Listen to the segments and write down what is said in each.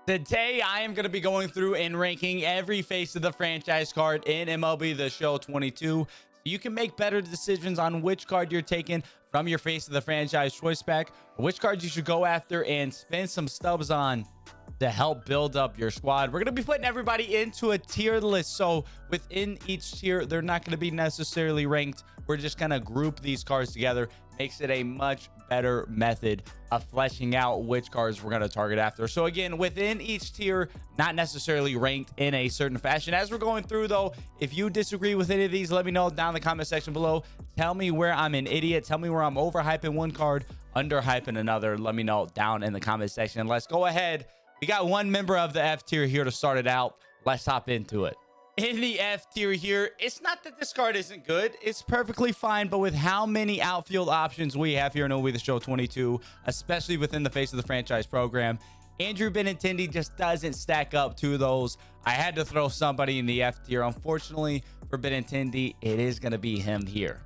Today, I am going to be going through and ranking every face of the franchise card in MLB the Show 22. So you can make better decisions on which card you're taking from your face of the franchise choice pack, or which cards you should go after and spend some stubs on to help build up your squad. We're going to be putting everybody into a tier list. So within each tier, they're not going to be necessarily ranked. We're just going to group these cards together. Makes it a much better method of fleshing out which cards we're going to target after. So again, within each tier, not necessarily ranked in a certain fashion. As we're going through though, if you disagree with any of these, let me know down in the comment section below. Tell me where I'm an idiot. Tell me where I'm overhyping one card, underhyping another. Let me know down in the comment section. Let's go ahead. We got one member of the F tier here to start it out. Let's hop into it. In the F tier here, it's not that this card isn't good. It's perfectly fine, but with how many outfield options we have here in MLB the Show 22, especially within the face of the franchise program, Andrew Benintendi just doesn't stack up to those. I had to throw somebody in the F tier. Unfortunately for Benintendi, it is going to be him here.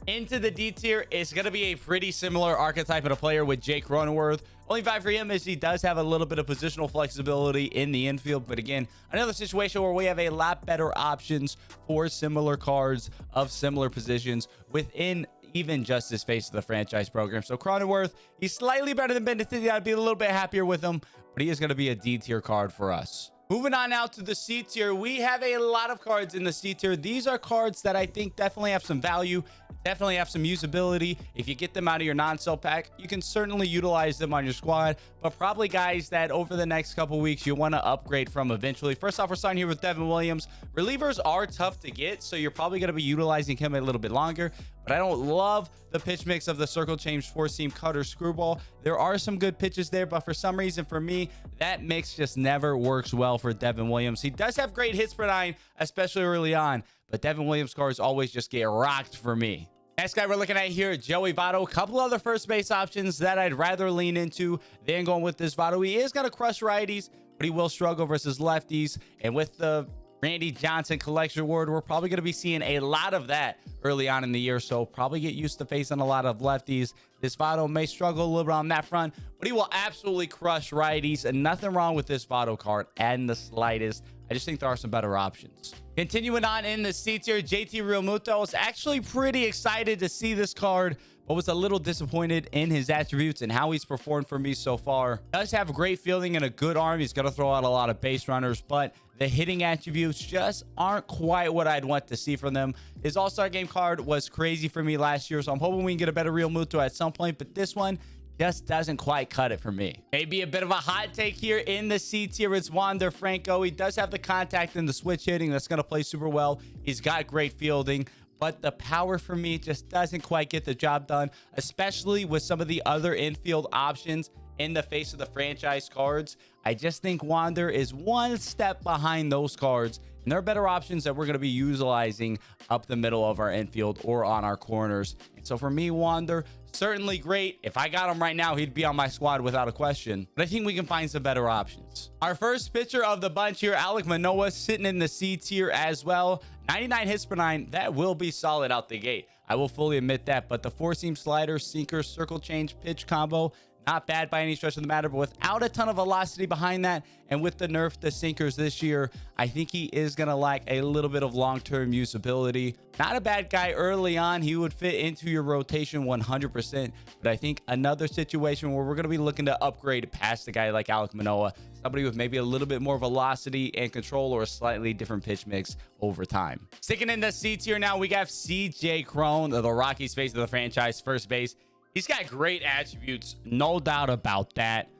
Into the D tier, it's going to be a pretty similar archetype of a player with Jake Cronenworth. Only vibe for him is he does have a little bit of positional flexibility in the infield. But again, another situation where we have a lot better options for similar cards of similar positions within even just his face of the franchise program. So Cronenworth, he's slightly better than Benintendi. I'd be a little bit happier with him, but he is going to be a D tier card for us. Moving on out to the C tier, we have a lot of cards in the C tier. These are cards that I think definitely have some value, definitely have some usability. If you get them out of your non-sell pack, you can certainly utilize them on your squad, but probably guys that over the next couple weeks you want to upgrade from eventually. First off, we're starting here with Devin Williams. Relievers are tough to get, so you're probably going to be utilizing him a little bit longer, but I don't love the pitch mix of the circle change, four-seam, cutter, screwball. There are some good pitches there, but for some reason for me, that mix just never works well for Devin Williams. He does have great hits per nine, especially early on, but Devin Williams cars always just get rocked for me. Next guy we're looking at here, Joey VOTTO. A couple other first base options that I'd rather lean into than going with this VOTTO. He is going to crush righties, but he will struggle versus lefties. And with the Randy Johnson collection award, we're probably going to be seeing a lot of that early on in the year. So probably get used to facing a lot of lefties. This VOTTO may struggle a little bit on that front, but he will absolutely crush righties. And nothing wrong with this VOTTO card and the slightest. I just think there are some better options. Continuing on in the C tier, JT Realmuto. I was actually pretty excited to see this card, but was a little disappointed in his attributes and how he's performed for me so far. Does have great fielding and a good arm. He's going to throw out a lot of base runners, but the hitting attributes just aren't quite what I'd want to see from them. His all-star game card was crazy for me last year, so I'm hoping we can get a better Realmuto at some point, but this one just doesn't quite cut it for me. Maybe a bit of a hot take here in the C tier. It's Wander Franco. He does have the contact and the switch hitting that's going to play super well. He's got great fielding, but the power for me just doesn't quite get the job done, especially with some of the other infield options in the face of the franchise cards. I just think Wander is one step behind those cards, and there are better options that we're going to be utilizing up the middle of our infield or on our corners. And so for me, Wander, certainly great. If I got him right now, he'd be on my squad without a question, but I think we can find some better options. Our first pitcher of the bunch here, ALEK MANOAH, sitting in the C tier as well. 99 hits per nine. That will be solid out the gate. I will fully admit that, but the four-seam slider, sinker, circle change, pitch combo, not bad by any stretch of the matter, but without a ton of velocity behind that, and with the nerf to sinkers this year, I think he is going to lack a little bit of long-term usability. Not a bad guy early on. He would fit into your rotation 100%, but I think another situation where we're going to be looking to upgrade past a guy like ALEK MANOAH, somebody with maybe a little bit more velocity and control or a slightly different pitch mix over time. Sticking in the C tier now, we got CJ Cron, the Rockies face of the franchise first base. He's got great attributes, no doubt about that.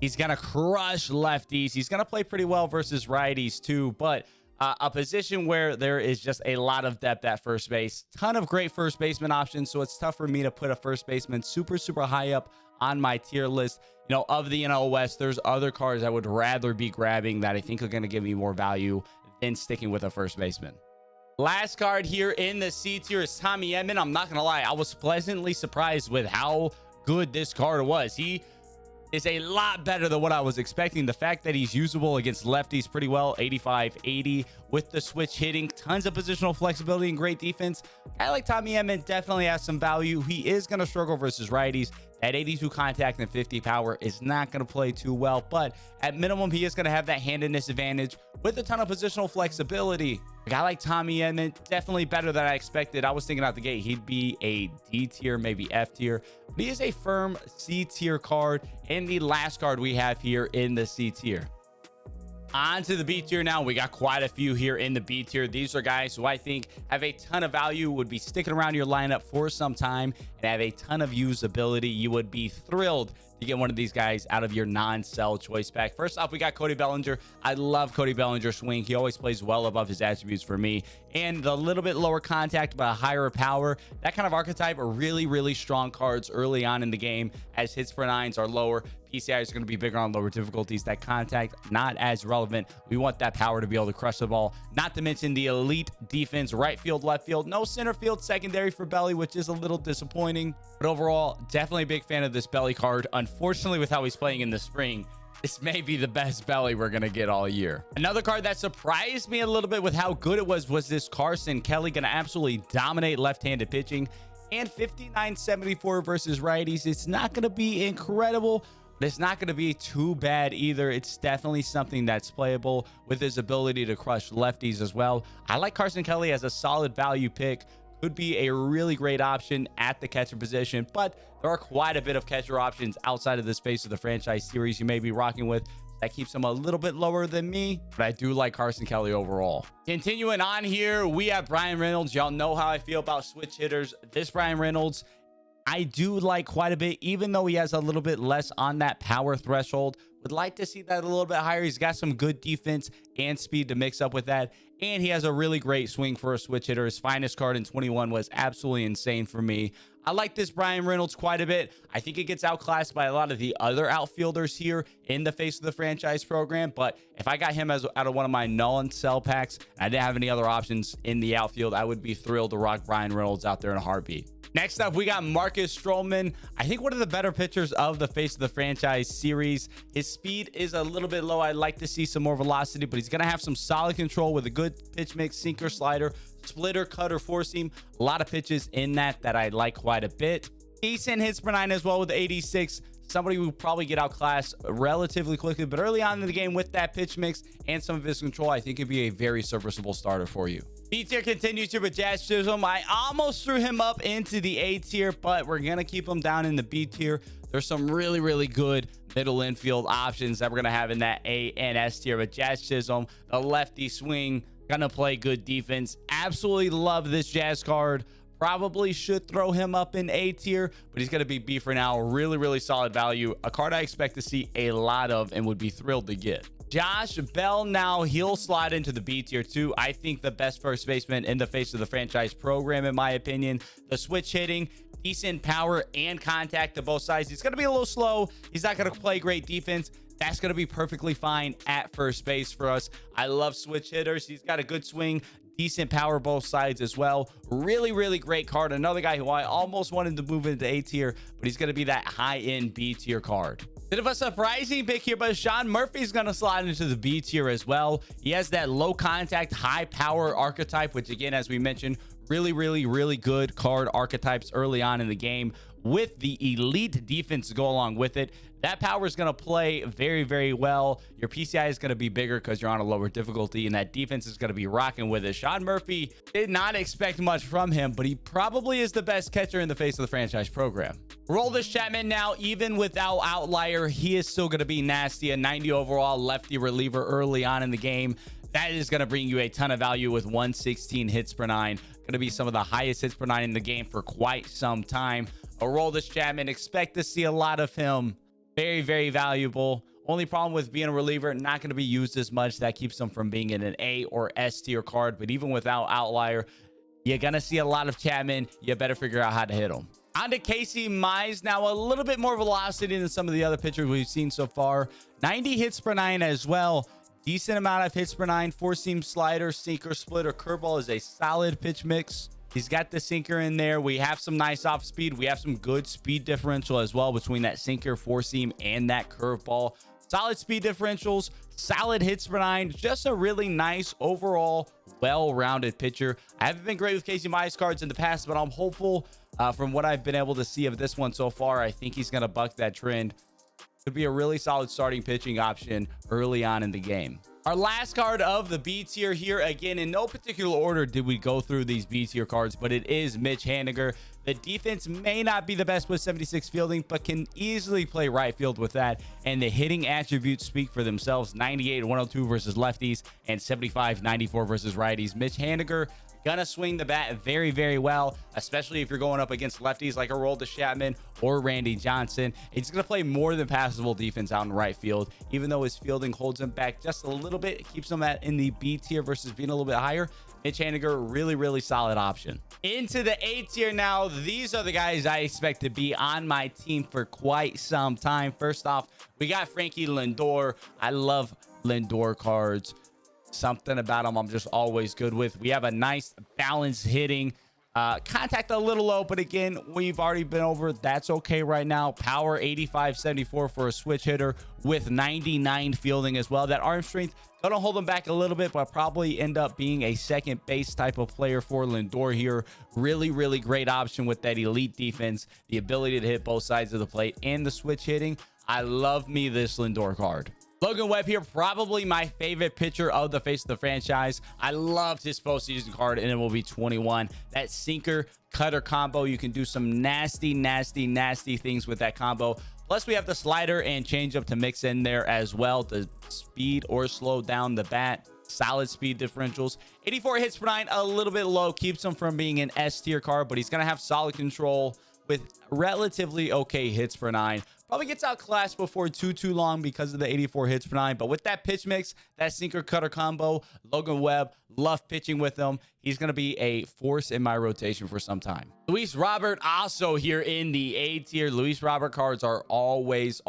He's going to crush lefties. He's going to play pretty well versus righties too, but a position where there is just a lot of depth at first base. Ton of great first baseman options, so it's tough for me to put a first baseman super high up on my tier list. You know, of the NL West, there's other cards I would rather be grabbing that I think are going to give me more value than sticking with a first baseman. Last card here in the C tier is Tommy Edman. I'm not gonna lie, I was pleasantly surprised with how good this card was. He is a lot better than what I was expecting. The fact that he's usable against lefties pretty well, 85-80 with the switch hitting, tons of positional flexibility and great defense. I like Tommy Edman, definitely has some value. He is going to struggle versus righties. That 82 contact and 50 power is not going to play too well, but at minimum, he is going to have that handedness advantage with a ton of positional flexibility. A guy like Tommy Edman, definitely better than I expected. I was thinking out the gate he'd be a D tier, maybe F tier, but he is a firm C tier card, and the last card we have here in the C tier. On to the B tier now. We got quite a few here in the B tier. These are guys who I think have a ton of value, would be sticking around your lineup for some time, and have a ton of usability. You would be thrilled to get one of these guys out of your non-sell choice pack. First off, we got Cody Bellinger. I love Cody Bellinger's swing. He always plays well above his attributes for me. And the little bit lower contact but a higher power, that kind of archetype are really, really strong cards early on in the game, as hits per nines are lower. PCI is going to be bigger on lower difficulties. That contact, not as relevant. We want that power to be able to crush the ball. Not to mention the elite defense, right field, left field. No center field secondary for Belly, which is a little disappointing. But overall, definitely a big fan of this Belly card. Unfortunately, with how he's playing in the spring, this may be the best Belly we're going to get all year. Another card that surprised me a little bit with how good it was this Carson Kelly. Going to absolutely dominate left-handed pitching. And 59-74 versus righties. It's not going to be incredible, but it's not going to be too bad either. It's definitely something that's playable with his ability to crush lefties as well. I like Carson Kelly as a solid value pick. Could be a really great option at the catcher position, but there are quite a bit of catcher options outside of this face of the franchise series you may be rocking with. That keeps him a little bit lower than me, but I do like Carson Kelly overall. Continuing on here, we have Bryan Reynolds. Y'all know how I feel about switch hitters. This Bryan Reynolds, I do like quite a bit, even though he has a little bit less on that power threshold. Would like to see that a little bit higher. He's got some good defense and speed to mix up with that, and he has a really great swing for a switch hitter. His finest card in 21 was absolutely insane for me. I like this Bryan Reynolds quite a bit. I think it gets outclassed by a lot of the other outfielders here in the face of the franchise program, but if I got him as out of one of my non-sell packs and I didn't have any other options in the outfield, I would be thrilled to rock Bryan Reynolds out there in a heartbeat. Next up, we got Marcus Stroman. I think one of the better pitchers of the face of the franchise series. His speed is a little bit low. I'd like to see some more velocity, but he's going to have some solid control with a good pitch mix, sinker, slider, splitter, cutter, four seam. A lot of pitches in that I like quite a bit. Decent hits per nine as well with 86. Somebody who probably get outclassed relatively quickly, but early on in the game with that pitch mix and some of his control, I think it'd be a very serviceable starter for you. B tier continues here with Jazz Chisholm. I almost threw him up into the A tier, but we're going to keep him down in the B tier. There's some really, really good middle infield options that we're going to have in that A and S tier with Jazz Chisholm. The lefty swing, going to play good defense. Absolutely love this Jazz card. Probably should throw him up in A tier, but he's going to be B for now. Really, really solid value. A card I expect to see a lot of and would be thrilled to get. Josh Bell, now he'll slide into the B tier too. I think the best first baseman in the face of the franchise program, in my opinion. The switch hitting, decent power and contact to both sides. He's going to be a little slow. He's not going to play great defense. That's going to be perfectly fine at first base for us. I love switch hitters. He's got a good swing, decent power both sides as well. Really, really great card. Another guy who I almost wanted to move into A tier, but he's going to be that high-end B tier card. Bit of a surprising pick here, but Sean Murphy's going to slide into the B tier as well. He has that low contact, high power archetype, which again, as we mentioned, really, really, really good card archetypes early on in the game with the elite defense to go along with it. That power is going to play very, very well. Your PCI is going to be bigger because you're on a lower difficulty, and that defense is going to be rocking with it. Sean Murphy did not expect much from him, but he probably is the best catcher in the face of the franchise program. Roll this Chapman now. Even without outlier, he is still going to be nasty. A 90 overall lefty reliever early on in the game. That is going to bring you a ton of value with 116 hits per nine. Going to be some of the highest hits per nine in the game for quite some time. Roll this Chapman. Expect to see a lot of him. Very, very valuable. Only problem with being a reliever, not going to be used as much. That keeps him from being in an A or S tier card. But even without outlier, you're going to see a lot of Chapman. You better figure out how to hit him. On to Casey Mize. Now, a little bit more velocity than some of the other pitchers we've seen so far. 90 hits per nine as well. Decent amount of hits per nine. Four-seam slider, sinker, splitter, curveball is a solid pitch mix. He's got the sinker in there. We have some nice off speed. We have some good speed differential as well between that sinker, four-seam, and that curveball. Solid speed differentials, solid hits per nine. Just a really nice overall well-rounded pitcher. I haven't been great with Casey Mize cards in the past, but I'm hopeful from what I've been able to see of this one so far. I think he's going to buck that trend. Could be a really solid starting pitching option early on in the game. Our last card of the B tier here, again, in no particular order did we go through these B tier cards, but it is Mitch Haniger. The defense may not be the best with 76 fielding, but can easily play right field with that. And the hitting attributes speak for themselves. 98-102 versus lefties and 75-94 versus righties. Mitch Haniger gonna swing the bat very, very well, especially if you're going up against lefties like Aroldis Chapman or Randy Johnson. He's gonna play more than passable defense out in right field, even though his fielding holds him back just a little bit. It keeps him in the B tier versus being a little bit higher. Mitch Haniger, really, really solid option. Into the A tier now. These are the guys I expect to be on my team for quite some time. First off, we got Frankie Lindor. I love Lindor cards. Something about them I'm just always good with. We have a nice balanced hitting, contact a little low, but again, we've already been over. That's okay right now. Power 85-74 for a switch hitter with 99 fielding as well. That arm strength gonna hold him back a little bit, but probably end up being a second base type of player for Lindor here. Really, really great option with that elite defense, the ability to hit both sides of the plate, and the switch hitting. I love me this Lindor card. Logan Webb here, probably my favorite pitcher of the face of the franchise. I loved his postseason card, and it will be 21. That sinker cutter combo, you can do some nasty, nasty, nasty things with that combo. Plus, we have the slider and changeup to mix in there as well to speed or slow down the bat. Solid speed differentials. 84 hits per 9, a little bit low, keeps him from being an S tier card, but he's gonna have solid control with relatively okay hits per 9. Probably gets outclassed before too long because of the 84 hits per 9. But with that pitch mix, that sinker cutter combo, Logan Webb, love pitching with him. He's going to be a force in my rotation for some time. Luis Robert also here in the A tier. Luis Robert cards are always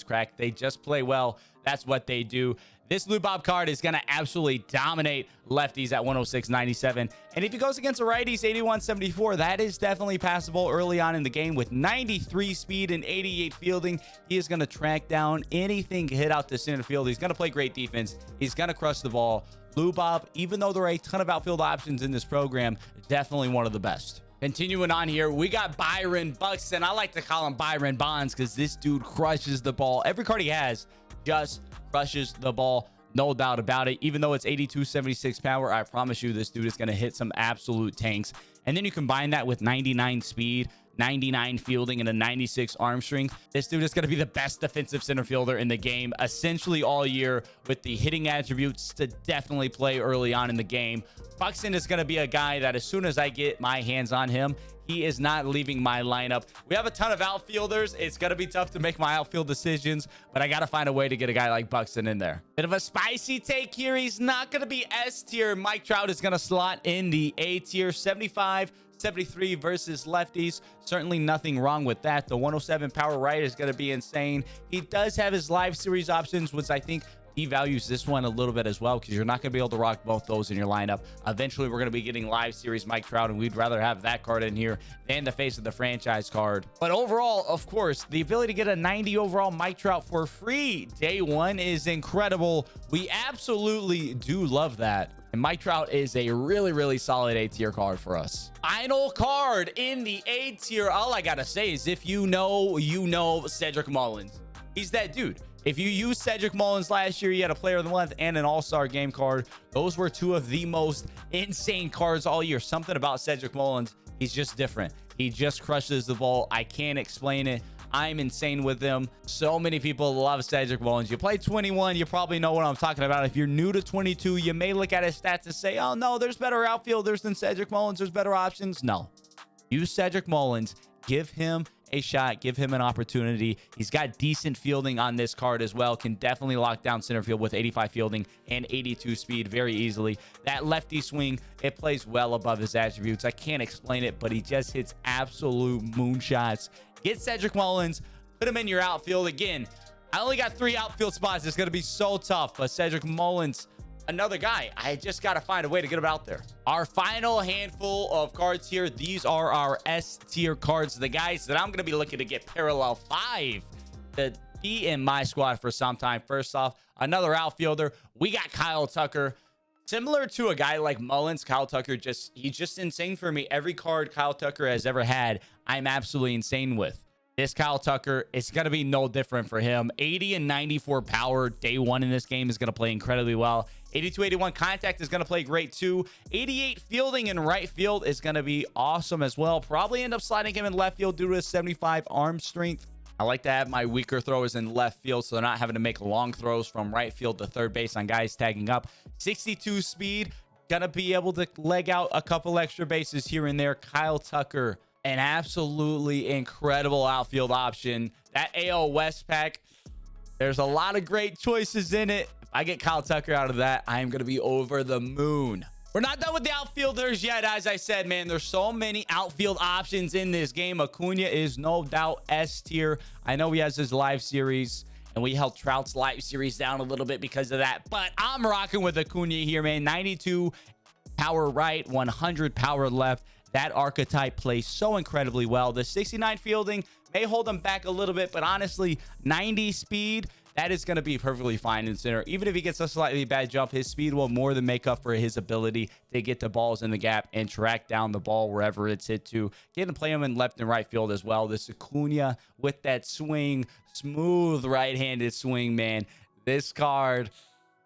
cracked. They just play well. That's what they do. This Lou Bob card is going to absolutely dominate lefties at 106-97. And if he goes against the righties, 81-74, that is definitely passable early on in the game. With 93 speed and 88 fielding, he is going to track down anything hit out to center field. He's going to play great defense. He's going to crush the ball. Lou Bob, even though there are a ton of outfield options in this program, definitely one of the best. Continuing on here, we got Byron Buxton. I like to call him Byron Bonds because this dude crushes the ball. Every card he has just crushes the ball, no doubt about it. Even though it's 82-76 power, I promise you this dude is going to hit some absolute tanks. And then you combine that with 99 speed, 99 fielding, and a 96 arm strength. This dude is going to be the best defensive center fielder in the game essentially all year, with the hitting attributes to definitely play early on in the game. Buxton is going to be a guy that as soon as I get my hands on him, he is not leaving my lineup. We have a ton of outfielders. It's going to be tough to make my outfield decisions, but I got to find a way to get a guy like Buxton in there. Bit of a spicy take here. He's not going to be S tier. Mike Trout is going to slot in the A tier. 75-73 versus lefties. Certainly nothing wrong with that. The 107 power right is going to be insane. He does have his live series options, which I think devalues this one a little bit as well, because you're not going to be able to rock both those in your lineup. Eventually, we're going to be getting live series Mike Trout, and we'd rather have that card in here than the face of the franchise card. But overall, of course, the ability to get a 90 overall Mike Trout for free day one is incredible. We absolutely do love that. And Mike Trout is a really, really solid A tier card for us. Final card in the A tier. All I got to say is if you know, Cedric Mullins. He's that dude. If you used Cedric Mullins last year, you had a player of the month and an all-star game card. Those were two of the most insane cards all year. Something about Cedric Mullins, he's just different. He just crushes the ball. I can't explain it. I'm insane with him. So many people love Cedric Mullins. You play 21, you probably know what I'm talking about. If you're new to 22, you may look at his stats and say, oh no, there's better outfielders than Cedric Mullins. There's better options. No. Use Cedric Mullins. Give him a shot. Give him an opportunity. He's got decent fielding on this card as well. Can definitely lock down center field with 85 fielding and 82 speed very easily. That lefty swing, it plays well above his attributes. I can't explain it, but he just hits absolute moonshots. Get Cedric Mullins. Put him in your outfield. Again, I only got 3 outfield spots. It's going to be so tough, but Cedric Mullins, another guy. I just got to find a way to get him out there. Our final handful of cards here. These are our S tier cards. The guys that I'm going to be looking to get parallel 5 to be in my squad for some time. First off, another outfielder. We got Kyle Tucker. Similar to a guy like Mullins, Kyle Tucker, he's just insane for me. Every card Kyle Tucker has ever had, I'm absolutely insane with. This Kyle Tucker, it's going to be no different for him. 80 and 94 power day one in this game is going to play incredibly well. 82, 81 contact is going to play great too. 88 fielding in right field is going to be awesome as well. Probably end up sliding him in left field due to his 75 arm strength. I like to have my weaker throwers in left field so they're not having to make long throws from right field to third base on guys tagging up. 62 speed, gonna be able to leg out a couple extra bases here and there. Kyle Tucker, an absolutely incredible outfield option. That AL West pack, there's a lot of great choices in it. If I get Kyle Tucker out of that, I am gonna be over the moon. We're not done with the outfielders yet. As I said, man, there's so many outfield options in this game. Acuna is no doubt S tier. I know he has his live series, and we held Trout's live series down a little bit because of that, but I'm rocking with Acuna here, man. 92 power right, 100 power left. That archetype plays so incredibly well. The 69 fielding may hold him back a little bit, but honestly, 90 speed, that is going to be perfectly fine in center. Even if he gets a slightly bad jump, his speed will more than make up for his ability to get the balls in the gap and track down the ball wherever it's hit to. Get to play him in left and right field as well. This Acuna with that swing, smooth right-handed swing, man. This card,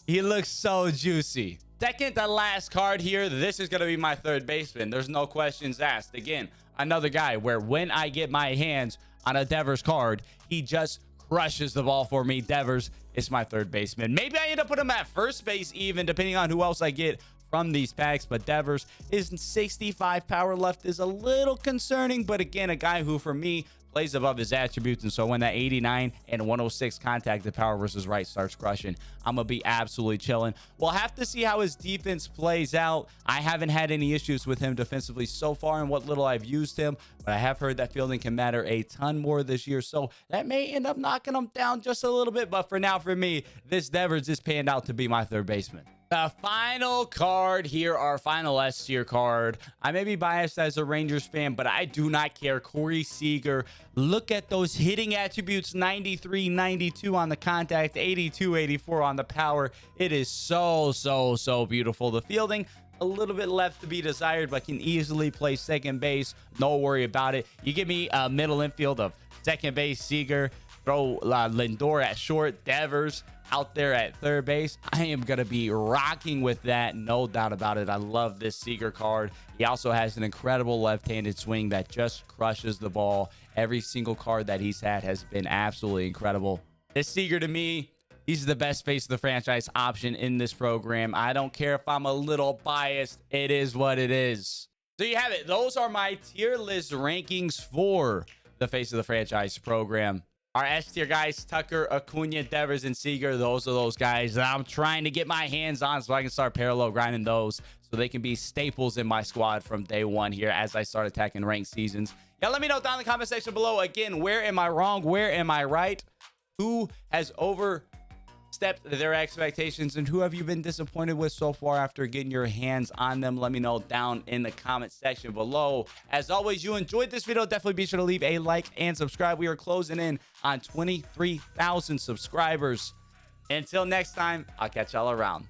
he looks so juicy. Second to last card here, this is going to be my third baseman. There's no questions asked. Again, another guy where when I get my hands on a Devers card, he just crushes the ball for me. Devers is my third baseman. Maybe I end up putting him at first base even, depending on who else I get from these packs. But Devers, his 65 power left is a little concerning. But again, a guy who, for me, plays above his attributes. And so when that 89 and 106 contact the power versus right starts crushing, I'm going to be absolutely chilling. We'll have to see how his defense plays out. I haven't had any issues with him defensively so far in what little I've used him, but I have heard that fielding can matter a ton more this year. So that may end up knocking him down just a little bit. But for now, for me, this Devers is panned out to be my third baseman. The final card here, our final S tier card. I may be biased as a Rangers fan, but I do not care. Corey Seager. Look at those hitting attributes. 93, 92 on the contact, 82, 84 on the power. It is so beautiful. The fielding, a little bit left to be desired, but can easily play second base. No worry about it. You give me a middle infield of second base, Seager. Throw Lindor at short, Devers out there at third base. I am going to be rocking with that. No doubt about it. I love this Seager card. He also has an incredible left-handed swing that just crushes the ball. Every single card that he's had has been absolutely incredible. This Seager, to me, he's the best face of the franchise option in this program. I don't care if I'm a little biased. It is what it is. So you have it. Those are my tier list rankings for the face of the franchise program. Our S tier guys, Tucker, Acuna, Devers, and Seager. Those are those guys that I'm trying to get my hands on so I can start parallel grinding those so they can be staples in my squad from day one here as I start attacking ranked seasons. Yeah, let me know down in the comment section below. Again, where am I wrong? Where am I right? Who has overstepped their expectations, and who have you been disappointed with so far after getting your hands on them? Let me know down in the comment section below. As always, you enjoyed this video, definitely be sure to leave a like and subscribe. We are closing in on 23,000 subscribers. Until next time, I'll catch y'all around.